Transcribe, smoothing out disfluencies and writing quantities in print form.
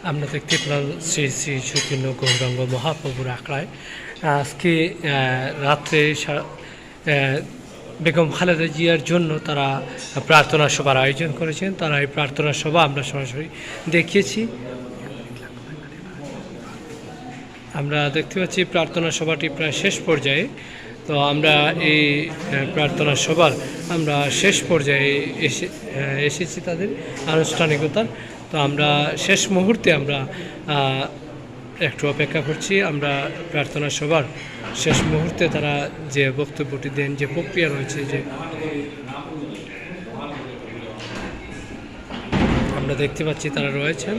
আমরা দেখতে পেলাম শ্রী শ্রী চৈতন্য গৌরাঙ্গ মহাপ্রভুর আখড়ায় আজকে রাত্রে বেগম খালেদা জিয়ার জন্য তারা প্রার্থনা সভার আয়োজন করেছেন। তারা এই প্রার্থনা সভা আমরা সরাসরি দেখিয়েছি। আমরা দেখতে পাচ্ছি প্রার্থনা সভাটি প্রায় শেষ পর্যায়ে। তো আমরা এই প্রার্থনা সভার আমরা শেষ পর্যায়ে এসেছি তাদের আনুষ্ঠানিকতার। তো আমরা শেষ মুহূর্তে আমরা একটু অপেক্ষা করছি। আমরা প্রার্থনা সভার শেষ মুহূর্তে তারা যে বক্তব্যটি দেন, যে প্রক্রিয়া রয়েছে, যে আমরা দেখতে পাচ্ছি তারা রয়েছেন।